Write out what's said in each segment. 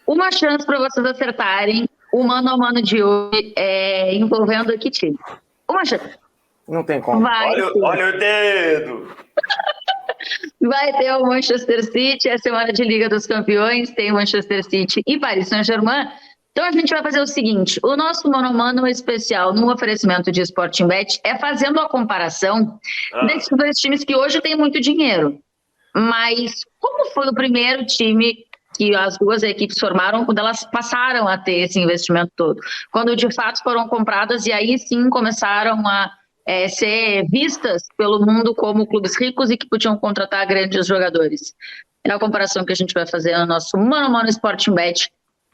uma chance para vocês acertarem o mano a mano de hoje envolvendo que time? Uma chance. Não tem como. Olha o dedo! Vai ter o Manchester City, é semana de Liga dos Campeões, tem Manchester City e Paris Saint-Germain. Então a gente vai fazer o seguinte, o nosso mano a mano especial no oferecimento de Sporting Bet é fazendo a comparação desses dois times que hoje têm muito dinheiro. Mas como foi o primeiro time que as duas equipes formaram quando elas passaram a ter esse investimento todo? Quando de fato foram compradas e aí sim começaram a ser vistas pelo mundo como clubes ricos e que podiam contratar grandes jogadores. É a comparação que a gente vai fazer no nosso Mano a Mano Sporting Bet,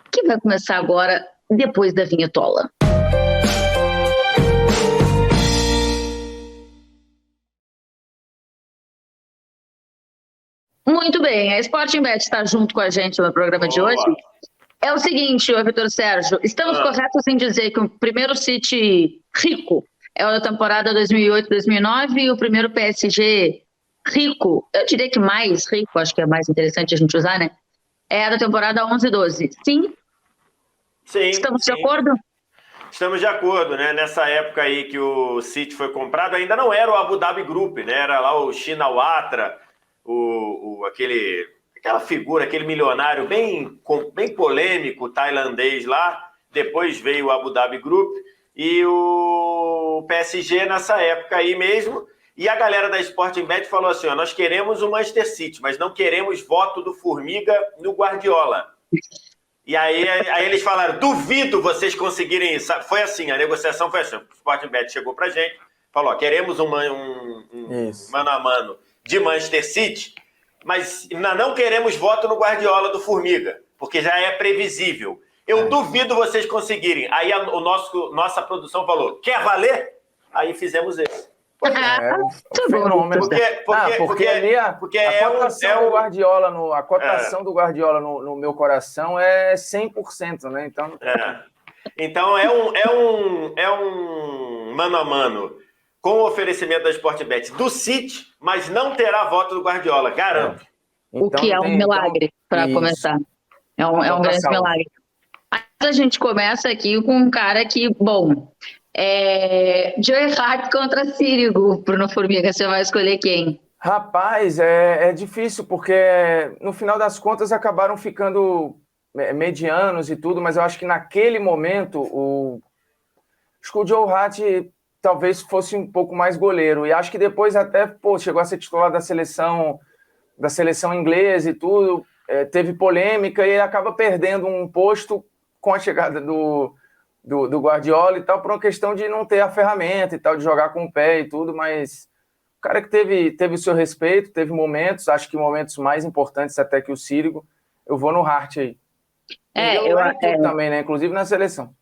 que vai começar agora, depois da vinhetola. Muito bem, a Sporting Bet está junto com a gente no programa de hoje. É o seguinte, Vitor Sérgio, estamos corretos em dizer que o primeiro City rico é o da temporada 2008-2009 e o primeiro PSG rico, eu diria que mais rico, acho que é mais interessante a gente usar, né? É a da temporada 11-12. Sim? Sim. Estamos de acordo? Estamos de acordo, né? Nessa época aí que o City foi comprado, ainda não era o Abu Dhabi Group, né? Era lá o Shinawatra, aquela figura, aquele milionário bem polêmico tailandês lá. Depois veio o Abu Dhabi Group e o PSG nessa época aí mesmo. E a galera da Sporting Bet falou assim, nós queremos o Manchester City, mas não queremos voto do Formiga no Guardiola. E aí eles falaram, duvido vocês conseguirem isso. Foi assim, a negociação foi assim. O Sporting Bet chegou pra gente, falou, queremos um mano a mano de Manchester City, mas não queremos voto no Guardiola do Formiga, porque já é previsível. Eu duvido vocês conseguirem. Aí nossa produção falou, quer valer? Aí fizemos esse. Porque ali a cotação do Guardiola, a cotação do Guardiola no meu coração é 100%, né? Então, então é um mano a mano com o oferecimento da Sportbet do City, mas não terá voto do Guardiola, garanto. Então, o que é um milagre, para começar. É um grande milagre. Mas a gente começa aqui com um cara que, bom, Joe Hart contra Sirigu, Bruno Formiga, você vai escolher quem? Rapaz, é difícil, porque no final das contas acabaram ficando medianos e tudo, mas eu acho que naquele momento acho que o Joe Hart talvez fosse um pouco mais goleiro, e acho que depois até chegou a ser titular da seleção inglesa e tudo, teve polêmica e acaba perdendo um posto com a chegada do Guardiola e tal, por uma questão de não ter a ferramenta e tal, de jogar com o pé e tudo, mas o cara que teve o seu respeito, teve momentos, acho que momentos mais importantes até que o Sirigu, eu vou no Hart aí. Eu também, né? Inclusive na seleção.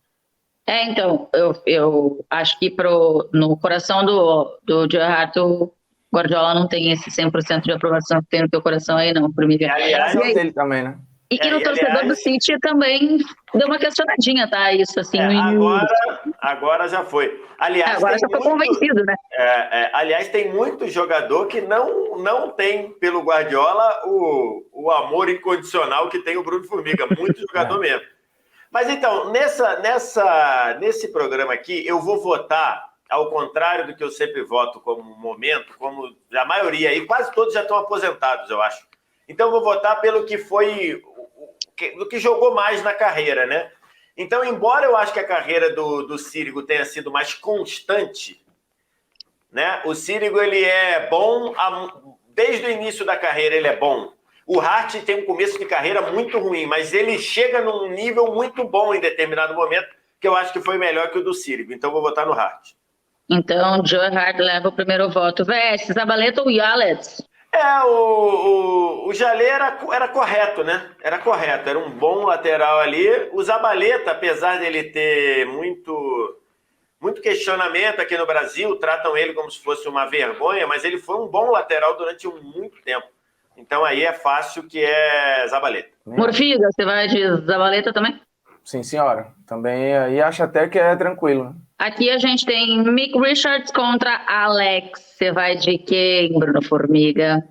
Então, eu acho que no coração do Gerrard, o Guardiola não tem esse 100% de aprovação que tem no teu coração aí, não, por mim. Aliás, dele também, né? E no torcedor do City também deu uma questionadinha, tá? Isso assim. Agora já foi. Aliás, agora já foi convencido, né? Aliás, tem muito jogador que não tem pelo Guardiola o amor incondicional que tem o Bruno Formiga. Muito jogador mesmo. Mas então, nesse programa aqui, eu vou votar, ao contrário do que eu sempre voto como momento, como a maioria aí, quase todos já estão aposentados, eu acho. Então, eu vou votar pelo que foi, do que jogou mais na carreira, né? Então, embora eu acho que a carreira do Sirigu tenha sido mais constante, né? O Sirigu, ele é bom, desde o início da carreira ele é bom. O Hart tem um começo de carreira muito ruim, mas ele chega num nível muito bom em determinado momento, que eu acho que foi melhor que o do Sirigu. Então, eu vou votar no Hart. Então, Joe Hart leva o primeiro voto. VS, Zabaleta ou Yalets? O Jalé era correto, né? Era correto, era um bom lateral ali. O Zabaleta, apesar dele ter muito questionamento aqui no Brasil, tratam ele como se fosse uma vergonha, mas ele foi um bom lateral durante muito tempo. Então aí é fácil que é Zabaleta. Morfiga, você vai de Zabaleta também? Sim, senhora. Também aí acho até que é tranquilo, né? Aqui a gente tem Mick Richards contra Alex. Você vai de quem, Bruno Formiga?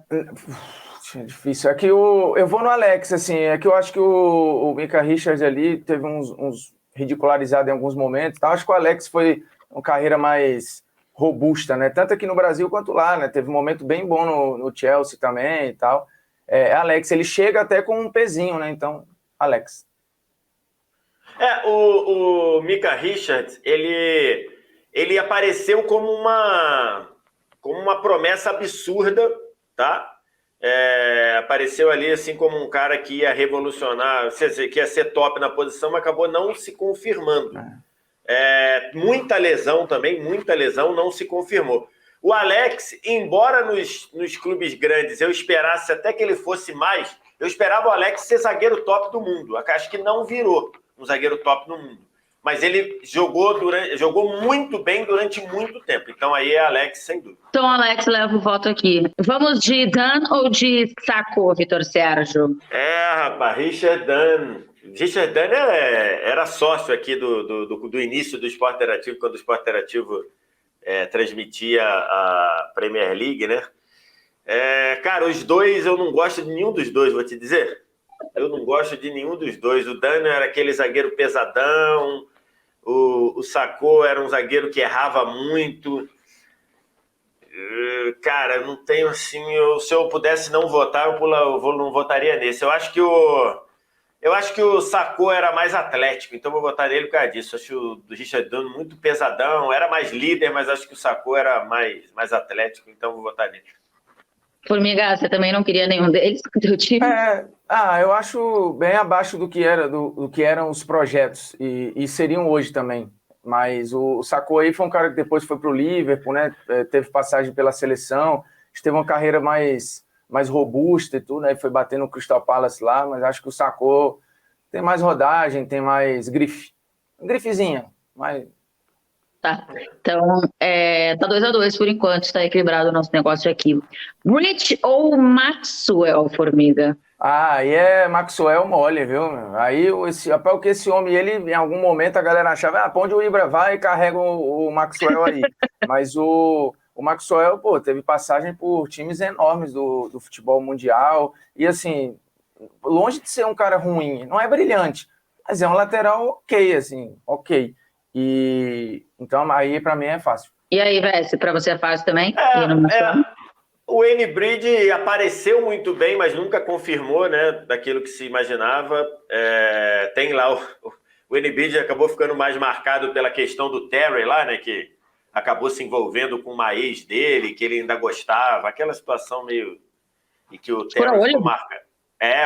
É difícil. É que eu vou no Alex, assim, é que eu acho que o Micah Richards ali teve uns ridicularizados em alguns momentos. Então, acho que o Alex foi uma carreira mais robusta, né? Tanto aqui no Brasil quanto lá, né? Teve um momento bem bom no Chelsea também e tal. Alex, ele chega até com um pezinho, né? Então, Alex. O Micah Richards, ele apareceu como uma promessa absurda, tá? Apareceu ali assim como um cara que ia revolucionar, que ia ser top na posição, mas acabou não se confirmando. Muita lesão também, não se confirmou. O Alex, embora nos clubes grandes eu esperasse até que ele fosse mais, eu esperava o Alex ser zagueiro top do mundo. Acho que não virou um zagueiro top no mundo. Mas ele jogou muito bem durante muito tempo. Então aí é Alex, sem dúvida. Então, Alex, leva o voto aqui. Vamos de Dan ou de Sacco, Vitor Sérgio? Rapaz, Richard Dunn. Richard Dunn era sócio aqui do início do Sport Interativo, quando o Sport Interativo transmitia a Premier League, né? Cara, os dois, eu não gosto de nenhum dos dois, vou te dizer. Eu não gosto de nenhum dos dois. O Dunn era aquele zagueiro pesadão, o Sacco era um zagueiro que errava muito. Cara, eu não tenho assim... se eu pudesse não votar, eu não votaria nesse. Eu acho que o Sacco era mais atlético, então eu vou votar nele por causa disso. Eu acho o Richard Dunn muito pesadão, era mais líder, mas acho que o Sacco era mais atlético, então eu vou votar nele. Formiga, você também não queria nenhum deles com o teu time? Eu acho bem abaixo do que eram os projetos, e seriam hoje também. Mas o Sacco aí foi um cara que depois foi para o Liverpool, né? Teve passagem pela seleção, teve uma carreira mais robusta e tudo, né? Foi bater no Crystal Palace lá, mas acho que o Sacco tem mais rodagem, tem mais grifezinha, mas... Tá, então tá 2-2 por enquanto, está equilibrado o nosso negócio aqui. Rich ou Maxwell, Formiga? Aí Maxwell mole, viu? Aí esse homem, ele em algum momento a galera achava, pra onde o Ibra vai, carrega o Maxwell aí. Mas o Maxwell, teve passagem por times enormes do futebol mundial, e assim, longe de ser um cara ruim, não é brilhante, mas é um lateral ok. E então aí para mim é fácil. E aí, Vessi, para você é fácil também? O Wayne Bridge apareceu muito bem, mas nunca confirmou, né, daquilo que se imaginava. Tem lá o Wayne Bridge acabou ficando mais marcado pela questão do Terry lá, né, que acabou se envolvendo com uma ex dele, que ele ainda gostava, aquela situação meio... E que o Terry ficou marcado.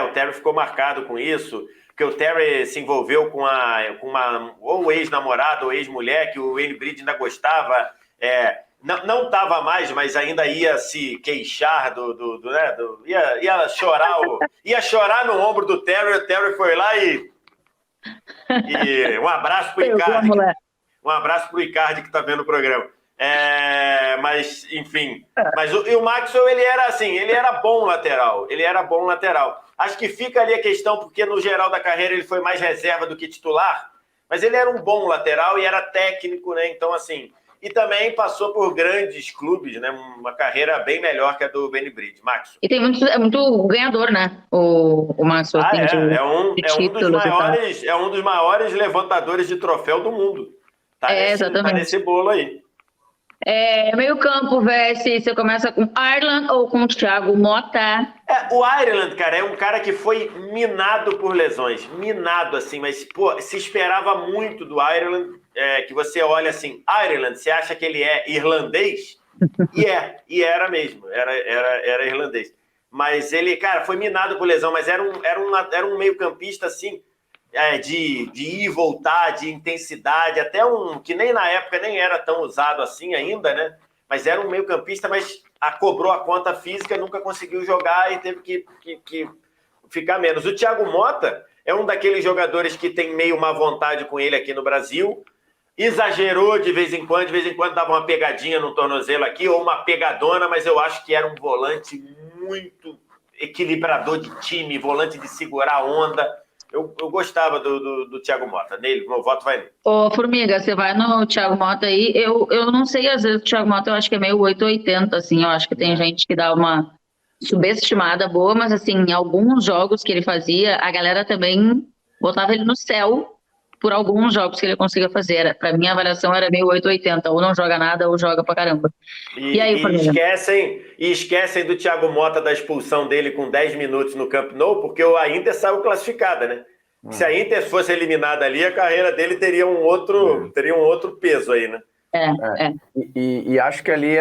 O Terry ficou marcado com isso, porque o Terry se envolveu com uma ou ex-namorada ou ex-mulher que o Wayne Bridge ainda gostava, não estava mais, mas ainda ia se queixar ia chorar no ombro do Terry. O Terry foi lá e um abraço pro Icardi. Um abraço pro Icardi que está vendo o programa. Mas, enfim. E o Maxwell, ele era bom lateral. Acho que fica ali a questão, porque no geral da carreira ele foi mais reserva do que titular, mas ele era um bom lateral e era técnico, né? Então, assim, e também passou por grandes clubes, né? Uma carreira bem melhor que a do Benny Bridge, Max. E tem muito ganhador, né? O Maxwell. É um dos maiores levantadores de troféu do mundo. Tá nesse bolo aí. Meio campo, Vessi, você começa com Ireland ou com o Thiago Motta? O Ireland, cara, é um cara que foi minado por lesões. Minado, assim, mas, se esperava muito do Ireland, que você olha assim, Ireland, você acha que ele é irlandês? E era mesmo, era irlandês. Mas ele, cara, foi minado por lesão, mas era um meio-campista, assim, de ir e voltar, de intensidade, até que nem na época nem era tão usado assim ainda, né? Mas era um meio-campista, mas cobrou a conta física, nunca conseguiu jogar e teve que ficar menos. O Thiago Motta é um daqueles jogadores que tem meio má vontade com ele aqui no Brasil, exagerou de vez em quando dava uma pegadinha no tornozelo aqui, ou uma pegadona, mas eu acho que era um volante muito equilibrador de time, volante de segurar a onda. Eu gostava do Thiago Motta. Nele, meu voto vai nele. Ô, Formiga, você vai no Thiago Motta aí. Eu não sei, às vezes o Thiago Motta eu acho que é meio 880, assim. Eu acho que tem gente que dá uma subestimada, boa, mas assim, em alguns jogos que ele fazia, a galera também botava ele no céu por alguns jogos que ele conseguia fazer. Para mim, a avaliação era meio 880, ou não joga nada, ou joga pra caramba. E aí, E Formiga? esquecem do Thiago Motta da expulsão dele com 10 minutos no Camp Nou, porque a Inter saiu classificada, né? Se a Inter fosse eliminada ali, a carreira dele teria um outro peso aí, né? E acho que ali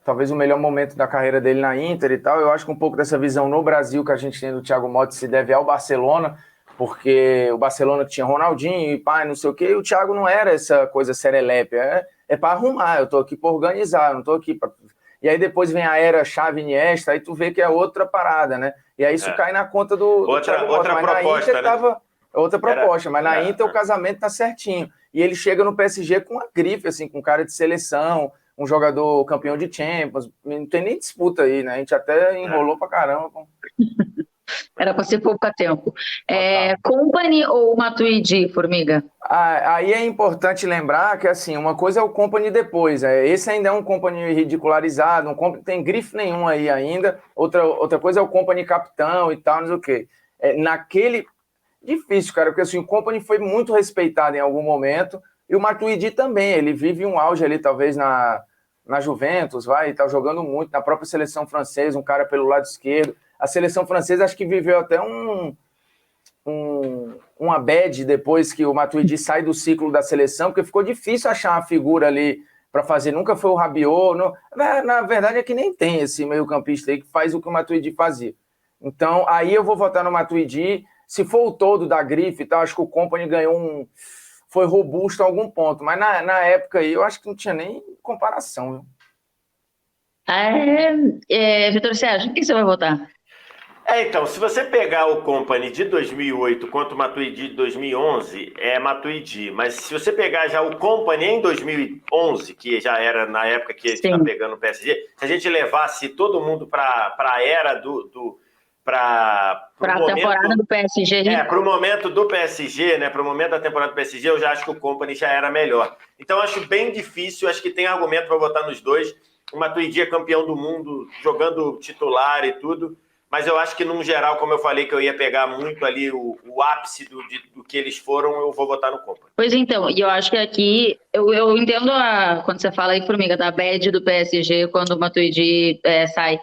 talvez o melhor momento da carreira dele na Inter e tal. Eu acho que um pouco dessa visão no Brasil que a gente tem do Thiago Motta se deve ao Barcelona, porque o Barcelona tinha Ronaldinho e pai, não sei o quê, e o Thiago não era essa coisa serelepe, é para arrumar, eu tô aqui para organizar, não tô aqui para... E aí depois vem a era Xavi Iniesta, aí tu vê que é outra parada, né? E aí isso cai na conta do Thiago Motta. Outra proposta, Inter, né? Outra proposta, mas na Inter o casamento tá certinho. E ele chega no PSG com uma grife, assim, com cara de seleção, um jogador campeão de Champions, não tem nem disputa aí, né? A gente até enrolou pra caramba. Era para ser pouco tempo. Company ou Matuidi, Formiga? Aí é importante lembrar que, assim, uma coisa é o Company depois. Esse ainda é um Company ridicularizado, não tem grife nenhum aí ainda. Outra coisa é o Company capitão e tal, não sei o quê. Difícil, cara, porque assim, o Company foi muito respeitado em algum momento, e o Matuidi também, ele vive um auge ali, talvez, na Juventus, tá jogando muito, na própria seleção francesa, um cara pelo lado esquerdo. A seleção francesa acho que viveu até uma bad depois que o Matuidi sai do ciclo da seleção, porque ficou difícil achar uma figura ali para fazer, nunca foi o Rabiot, na verdade é que nem tem esse meio campista aí que faz o que o Matuidi fazia. Então, aí eu vou votar no Matuidi. Se for o todo da grife e tal, acho que o Company foi robusto a algum ponto, mas na época aí eu acho que não tinha nem comparação. Vitor Sérgio, quem você vai votar? Então, se você pegar o Company de 2008 quanto o Matuidi de 2011, é Matuidi. Mas se você pegar já o Company em 2011, que já era na época que a gente está pegando o PSG, se a gente levasse todo mundo para a era para a temporada do PSG. Para o momento do PSG, né? Para o momento da temporada do PSG, eu já acho que o Company já era melhor. Então, acho bem difícil, acho que tem argumento para votar nos dois. O Matuidi é campeão do mundo, jogando titular e tudo. Mas eu acho que, num geral, como eu falei, que eu ia pegar muito ali o ápice do que eles foram, eu vou votar no Company. Pois então, e eu acho que aqui, eu entendo quando você fala aí, Formiga, da bad do PSG, quando o Matuidi sai,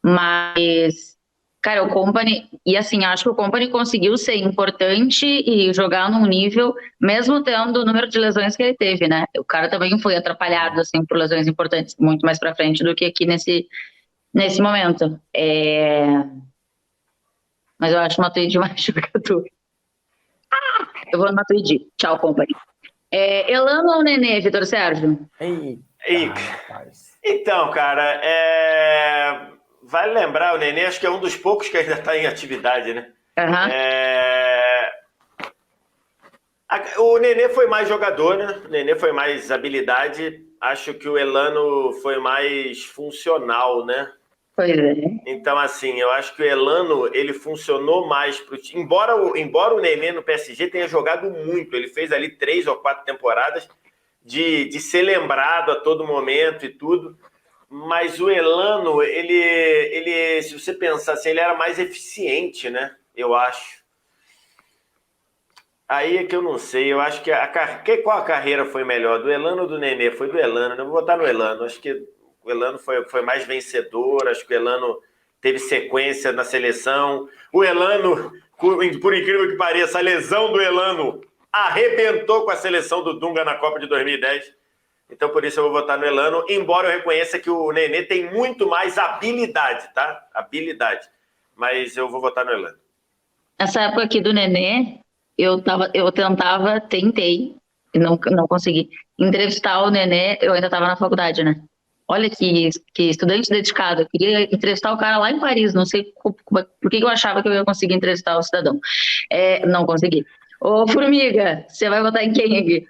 mas, cara, o Company, e assim, acho que o Company conseguiu ser importante e jogar num nível, mesmo tendo o número de lesões que ele teve, né? O cara também foi atrapalhado, assim, por lesões importantes, muito mais pra frente do que aqui nesse momento. Mas eu acho o Matuidi mais jogador. Eu vou no Matuidi. Tchau, Company. Elano ou Nenê, Vitor Sérgio? Então, cara, vale lembrar, o Nenê acho que é um dos poucos que ainda está em atividade, né? O Nenê foi mais jogador, né? O Nenê foi mais habilidade. Acho que o Elano foi mais funcional, né? Pois é. Então, assim, eu acho que o Elano, ele funcionou mais pro time. Embora o Nenê no PSG tenha jogado muito, ele fez ali 3 ou 4 temporadas de ser lembrado a todo momento e tudo, mas o Elano, ele, se você pensar assim, ele era mais eficiente, né? Eu acho. Aí é que eu não sei, eu acho que qual a carreira foi melhor, do Elano ou do Nenê? Foi do Elano, eu vou votar no Elano, acho que o Elano foi mais vencedor, acho que o Elano teve sequência na seleção. O Elano, por incrível que pareça, a lesão do Elano arrebentou com a seleção do Dunga na Copa de 2010. Então, por isso eu vou votar no Elano, embora eu reconheça que o Nenê tem muito mais habilidade, tá? Habilidade. Mas eu vou votar no Elano. Nessa época aqui do Nenê, tentei, e não consegui. Entrevistar o Nenê, eu ainda estava na faculdade, né? Olha que estudante dedicado. Eu queria entrevistar o cara lá em Paris. Não sei por que eu achava que eu ia conseguir entrevistar o cidadão. Não consegui. Ô, Formiga, você vai votar em quem aqui?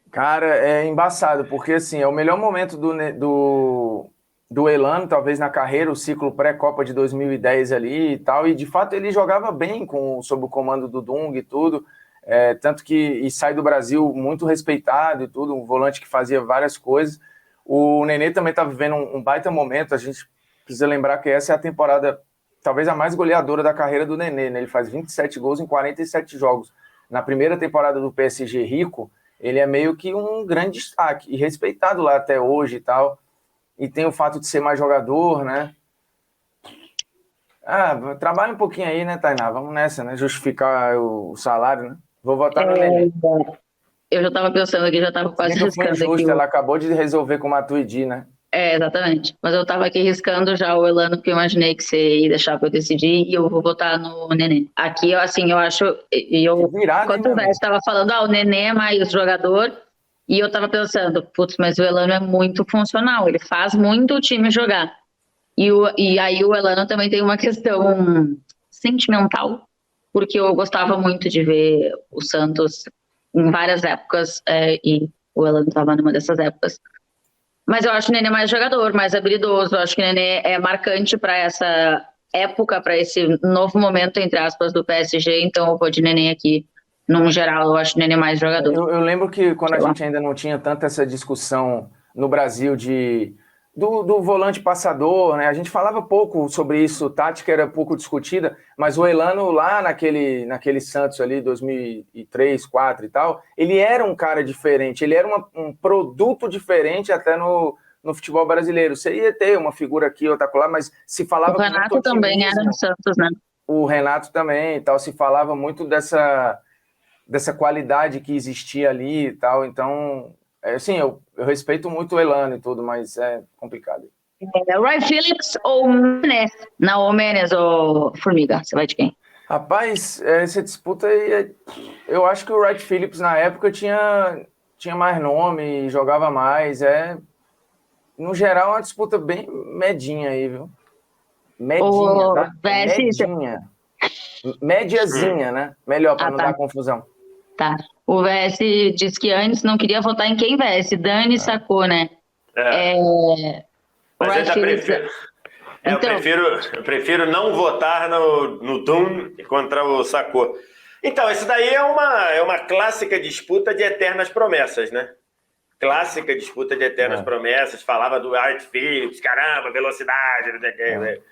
Cara, é embaçado, porque assim, é o melhor momento do Elano, talvez na carreira, o ciclo pré-Copa de 2010 ali e tal, e de fato ele jogava bem sob o comando do Dunga e tudo, tanto que sai do Brasil muito respeitado e tudo, um volante que fazia várias coisas. O Nenê também está vivendo um baita momento, a gente precisa lembrar que essa é a temporada, talvez a mais goleadora da carreira do Nenê, né? Ele faz 27 gols em 47 jogos. Na primeira temporada do PSG rico, ele é meio que um grande destaque, e respeitado lá até hoje e tal. E tem o fato de ser mais jogador, né? Trabalha um pouquinho aí, né, Tainá? Vamos nessa, né? Justificar o salário, né? Vou votar no Nenê. Eu já estava pensando aqui, já estava quase Muito foi riscando injusto, aqui. ela acabou de resolver com o Matuidi, né? Exatamente. Mas eu estava aqui riscando já o Elano, porque eu imaginei que você ia deixar para eu decidir, e eu vou votar no Nenê. Aqui, assim, eu acho... Enquanto o Vest estava falando, o Nenê é mais jogador, e eu estava pensando, putz, mas o Elano é muito funcional, ele faz muito o time jogar. E aí o Elano também tem uma questão sentimental, porque eu gostava muito de ver o Santos em várias épocas, e o Elano estava numa dessas épocas. Mas eu acho o Nenê mais jogador, mais habilidoso. Eu acho que o Nenê é marcante para essa época, para esse novo momento, entre aspas, do PSG. Então eu vou de Nenê aqui. Num geral, eu acho o Nenê mais jogador. Eu lembro que quando a gente ainda não tinha tanta essa discussão no Brasil do volante passador, né? A gente falava pouco sobre isso, tática era pouco discutida, mas o Elano lá naquele Santos ali, 2003, 2004 e tal, ele era um cara diferente, ele era um produto diferente até no futebol brasileiro. Você ia ter uma figura aqui, outra lá, mas se falava... O Renato também era no Santos, né? O Renato também e tal, se falava muito dessa qualidade que existia ali e tal, então... Assim, eu respeito muito o Elano e tudo, mas é complicado. Wright Phillips ou Menez? Não, ou Menez ou Formiga? Você vai de quem? Rapaz, essa disputa aí, eu acho que o Wright Phillips na época tinha mais nome, jogava mais. No geral, é uma disputa bem medinha aí, viu? Medinha, tá? Medinha. Médiazinha, né? Melhor, para não dar confusão. Tá. O VS disse que antes não queria votar em quem VS. Dani sacou, né? Mas eu prefiro. Então... eu prefiro não votar no Doom contra o Sacou. Então, isso daí é uma clássica disputa de eternas promessas, né? Clássica disputa de eternas promessas. Falava do Art Phillips, caramba, velocidade, não sei o que.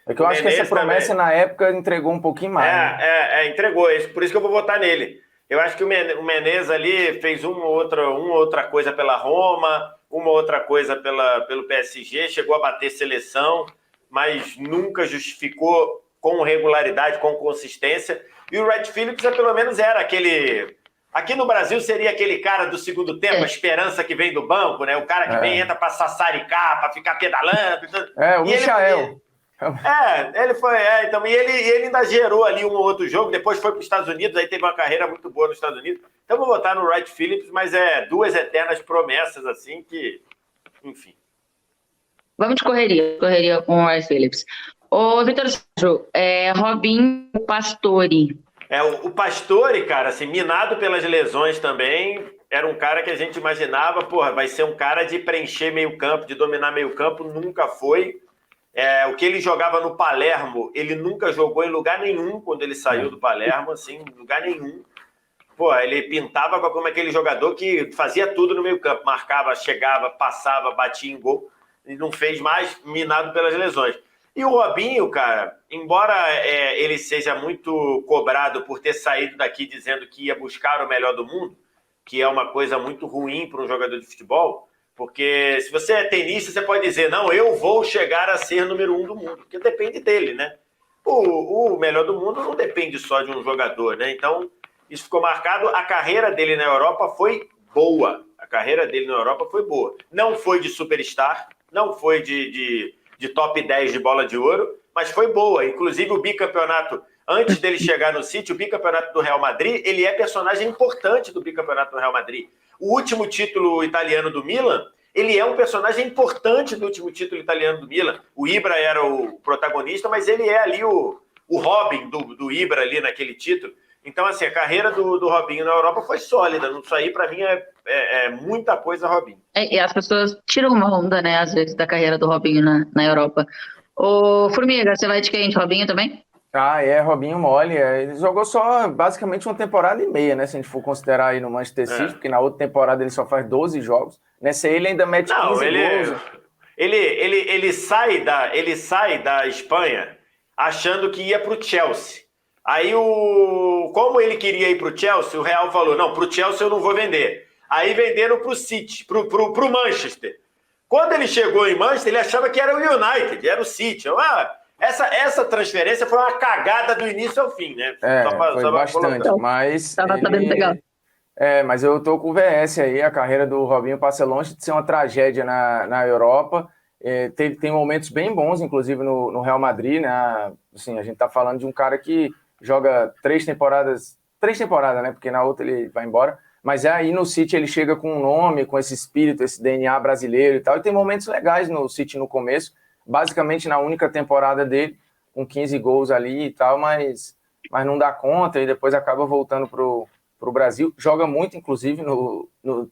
É que eu acho que essa promessa também, na época entregou um pouquinho mais. Entregou. Por isso que eu vou votar nele. Eu acho que o Menez ali fez uma outra coisa pela Roma, uma outra coisa pelo PSG, chegou a bater seleção, mas nunca justificou com regularidade, com consistência. E o Wright Phillips pelo menos era aquele... Aqui no Brasil seria aquele cara do segundo tempo, a esperança que vem do banco, né? O cara que vem, entra para sassaricar, para ficar pedalando. O Michael. Ele foi, então, e ele ainda gerou ali um ou outro jogo, depois foi para os Estados Unidos, aí teve uma carreira muito boa nos Estados Unidos. Então vou votar no Wright Phillips, mas duas eternas promessas, assim, que, enfim. Vamos de correria com o Wright Phillips. Ô, Vitor Sérgio, Robinho Pastore. O Pastore, cara, assim, minado pelas lesões também, era um cara que a gente imaginava, vai ser um cara de preencher meio campo, de dominar meio campo, nunca foi. O que ele jogava no Palermo, ele nunca jogou em lugar nenhum quando ele saiu do Palermo, assim, em lugar nenhum. Ele pintava como aquele jogador que fazia tudo no meio campo, marcava, chegava, passava, batia em gol, e não fez mais, minado pelas lesões. E o Robinho, cara, embora ele seja muito cobrado por ter saído daqui dizendo que ia buscar o melhor do mundo, que é uma coisa muito ruim para um jogador de futebol, porque se você é tenista, você pode dizer, não, eu vou chegar a ser número 1 do mundo, porque depende dele, né? O melhor do mundo não depende só de um jogador, né? Então, isso ficou marcado. A carreira dele na Europa foi boa. Não foi de superstar, não foi de top 10 de bola de ouro, mas foi boa. Inclusive, o bicampeonato, antes dele chegar no City, o bicampeonato do Real Madrid, ele é personagem importante do bicampeonato do Real Madrid. O último título italiano do Milan, ele é um personagem importante do último título italiano do Milan. O Ibra era o protagonista, mas ele é ali o Robin do Ibra ali naquele título. Então, assim, a carreira do Robinho na Europa foi sólida. Isso aí, para mim, é muita coisa, Robinho. E as pessoas tiram uma onda, né, às vezes, da carreira do Robinho na Europa. Ô, Formiga, você vai de quem? De Robinho também? Robinho mole. Ele jogou só, basicamente, uma temporada e meia, né? Se a gente for considerar aí no Manchester City, porque na outra temporada ele só faz 12 jogos. Nessa ele ainda mete 15 gols. Ele sai da Espanha achando que ia para o Chelsea. Aí, como ele queria ir para o Chelsea, o Real falou, não, para o Chelsea eu não vou vender. Aí venderam para o City, para o Manchester. Quando ele chegou em Manchester, ele achava que era o United, era o City. Essa transferência foi uma cagada do início ao fim, né? Foi bastante, mas... Tava sabendo pegar. Mas eu tô com o VS aí, a carreira do Robinho passa longe de ser uma tragédia na Europa. Tem momentos bem bons, inclusive no Real Madrid, né? Assim, a gente tá falando de um cara que joga 3 temporadas, né? Porque na outra ele vai embora. Mas aí no City ele chega com um nome, com esse espírito, esse DNA brasileiro e tal. E tem momentos legais no City no começo, basicamente na única temporada dele, com 15 gols ali e tal, mas não dá conta e depois acaba voltando pro Brasil. Joga muito, inclusive,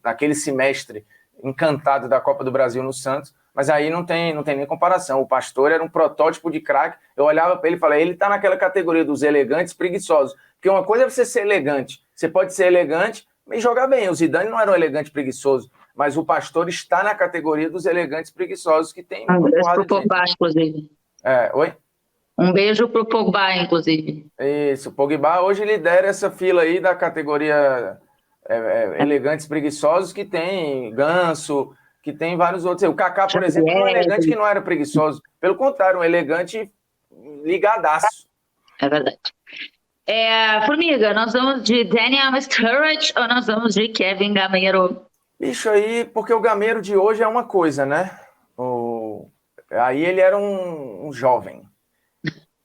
naquele semestre encantado da Copa do Brasil no Santos, mas aí não tem nem comparação. O Pastor era um protótipo de craque. Eu olhava para ele e falei, ele tá naquela categoria dos elegantes preguiçosos. Porque uma coisa é você ser elegante. Você pode ser elegante e jogar bem. O Zidane não era um elegante preguiçoso, mas o Pastor está na categoria dos elegantes preguiçosos que tem... Um beijo pro Pogba, inclusive. Oi? Um beijo pro Pogba, inclusive. Isso, o Pogba hoje lidera essa fila aí da categoria elegantes preguiçosos, que tem Ganso, que tem vários outros. O Kaká, por exemplo, era um elegante que não era preguiçoso. Pelo contrário, um elegante ligadaço. É verdade. Formiga, nós vamos de Daniel Sturridge ou nós vamos de Kevin Gameiro? Bicho, aí, porque o Gameiro de hoje é uma coisa, né? Aí ele era um jovem.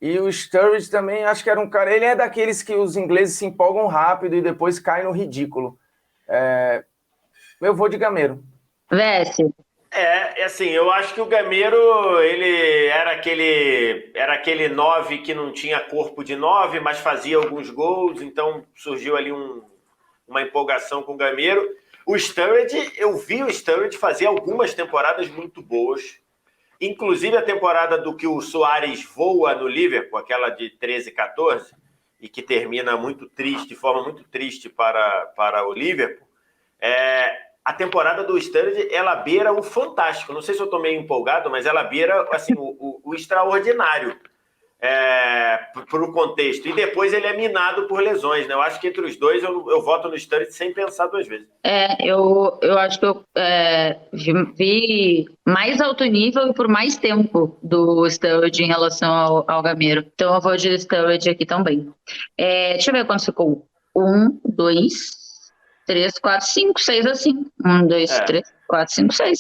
E o Sturridge também, acho que era um cara... Ele é daqueles que os ingleses se empolgam rápido e depois caem no ridículo. Eu vou de Gameiro. Vessi. Assim, eu acho que o Gameiro, ele era aquele 9 que não tinha corpo de 9, mas fazia alguns gols, então surgiu ali uma empolgação com o Gameiro. O Sturridge, eu vi o Sturridge fazer algumas temporadas muito boas, inclusive a temporada do que o Soares voa no Liverpool, aquela de 13, 14, e que termina muito triste, de forma muito triste para o Liverpool. A temporada do Sturridge, ela beira o fantástico. Não sei se eu estou meio empolgado, mas ela beira assim, o extraordinário para o contexto. E depois ele é minado por lesões, né? Eu acho que entre os dois eu voto no Sturridge sem pensar 2 vezes. Eu acho que eu vi mais alto nível e por mais tempo do Sturridge em relação ao Gameiro. Então eu vou de Sturridge aqui também. Deixa eu ver quanto ficou. 1, 2... 3, 4, 5, 6 a 5. 1, 2, 3, 4, 5, 6.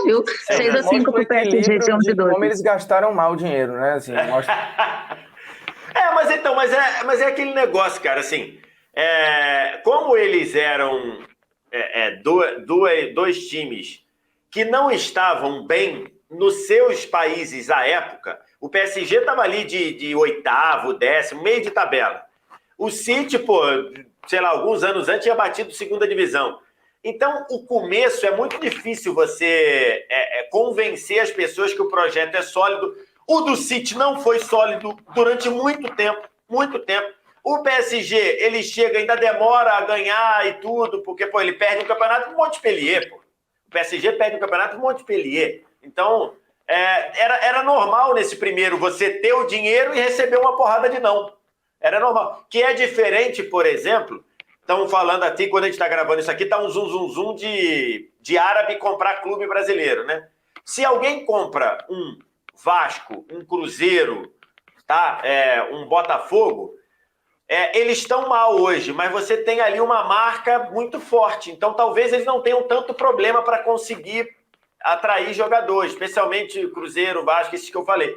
Viu? 6 a 5 pro PSG ser 11 e 12. Como eles gastaram mal o dinheiro, né? Assim, mostra... mas é aquele negócio, cara, assim, como eles eram dois times que não estavam bem nos seus países à época, o PSG estava ali de 8º, 10º, meio de tabela. O City, sei lá, alguns anos antes tinha batido 2ª divisão. Então, o começo é muito difícil você convencer as pessoas que o projeto é sólido. O do City não foi sólido durante muito tempo, muito tempo. O PSG, ele chega, ainda demora a ganhar e tudo, porque, ele perde um campeonato pro Montpellier, O PSG perde um campeonato pro Montpellier. Então, era normal nesse primeiro você ter o dinheiro e receber uma porrada de não. Era normal. Que é diferente, por exemplo, estamos falando aqui, quando a gente está gravando isso aqui, está um zum de árabe comprar clube brasileiro, né? Se alguém compra um Vasco, um Cruzeiro, tá? Um Botafogo, eles estão mal hoje, mas você tem ali uma marca muito forte. Então, talvez eles não tenham tanto problema para conseguir atrair jogadores, especialmente Cruzeiro, Vasco, esses que eu falei.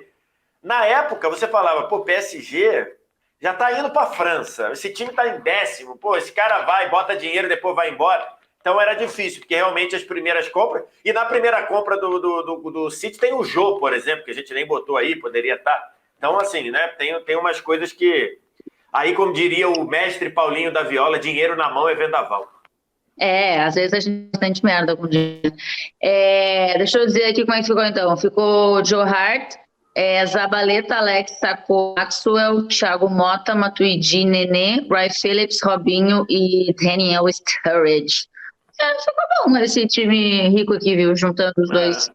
Na época, você falava, PSG... já está indo para a França, esse time está em 10º, esse cara vai, bota dinheiro, depois vai embora. Então era difícil, porque realmente as primeiras compras, e na primeira compra do City tem o Jô, por exemplo, que a gente nem botou aí, poderia estar. Então, assim, né, tem umas coisas que, aí como diria o mestre Paulinho da Viola, dinheiro na mão é vendaval. Às vezes a gente tem bastante merda com dinheiro. Deixa eu dizer aqui como é que ficou então. Ficou Joe Hart, Zabaleta, Alex, Sacco, Maxwell, Thiago Mota, Matuidi, Nenê, Ray Phillips, Robinho e Daniel Sturridge. Ficou bom esse time rico aqui, viu? Juntando os dois.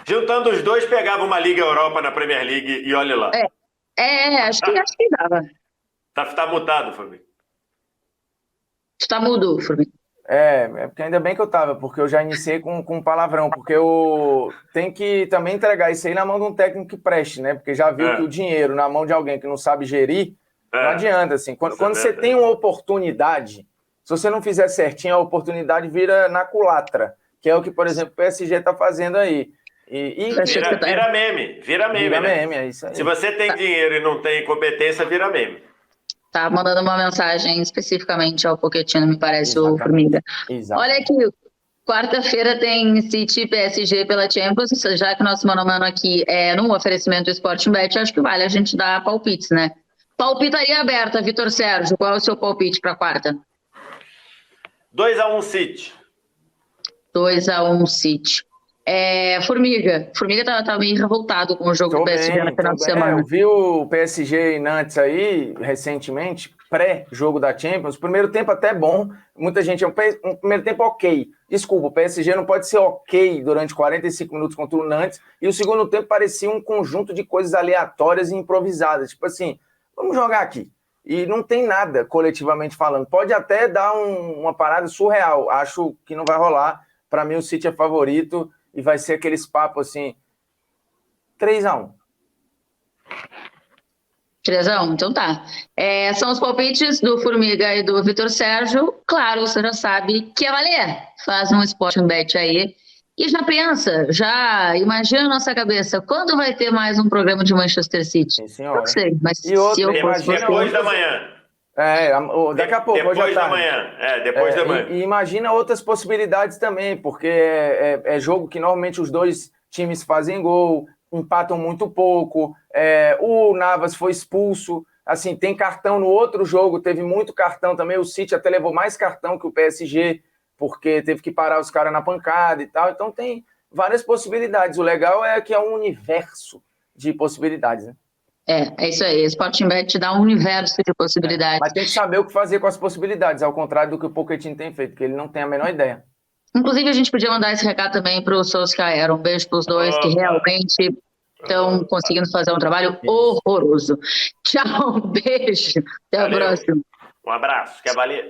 Juntando os dois, pegava uma Liga Europa na Premier League e olha lá. Acho que dava. Tá mutado, Fabinho. Tá mudo, Fabinho. Porque ainda bem que eu tava, porque eu já iniciei com palavrão, porque eu tenho que também entregar isso aí na mão de um técnico que preste, né? Porque já viu que o dinheiro na mão de alguém que não sabe gerir, não adianta, assim. Quando você tem uma oportunidade, se você não fizer certinho, a oportunidade vira na culatra, que é o que, por exemplo, o PSG tá fazendo aí. Vira meme. Vira meme, é isso aí. Se você tem dinheiro e não tem competência, vira meme. Tá mandando uma mensagem especificamente ao Pochettino, me parece, o Formiga. Exatamente. Olha aqui, quarta-feira tem City e PSG pela Champions, já que o nosso mano a mano aqui é num oferecimento do Sporting Bet, acho que vale a gente dar palpites, né? Palpitaria aberta, Vitor Sérgio, qual é o seu palpite para quarta? 2-1 City. 2-1 City. Formiga tá meio revoltado com o jogo do PSG no final de semana. Eu vi o PSG e Nantes aí, recentemente, pré-jogo da Champions. O primeiro tempo até bom, muita gente... Um primeiro tempo ok. Desculpa, o PSG não pode ser ok durante 45 minutos contra o Nantes. E o segundo tempo parecia um conjunto de coisas aleatórias e improvisadas. Tipo assim, vamos jogar aqui. E não tem nada, coletivamente falando. Pode até dar uma parada surreal. Acho que não vai rolar. Para mim, o City é favorito. E vai ser aqueles papos assim, 3-1. 3-1, então tá. São os palpites do Formiga e do Vitor Sérgio. Claro, você já sabe que é valer. Faz um Sporting Bet aí. E já imagina na nossa cabeça, quando vai ter mais um programa de Manchester City? Sim, senhora. Não sei, mas e outra, se eu imagina hoje da manhã. Daqui a pouco, depois da manhã. Depois da manhã. E imagina outras possibilidades também, porque é jogo que normalmente os dois times fazem gol, empatam muito pouco. O Navas foi expulso, assim, tem cartão no outro jogo, teve muito cartão também. O City até levou mais cartão que o PSG, porque teve que parar os caras na pancada e tal. Então tem várias possibilidades. O legal é que é um universo de possibilidades, né? É isso aí. Sporting Bet te dá um universo de possibilidades. Mas tem que saber o que fazer com as possibilidades, ao contrário do que o Pochettino tem feito, porque ele não tem a menor ideia. Inclusive, a gente podia mandar esse recado também para o Solskjaer. Um beijo para os dois que realmente estão conseguindo fazer um trabalho horroroso. Tchau, um beijo. Até a próxima. Um abraço. Quer valer?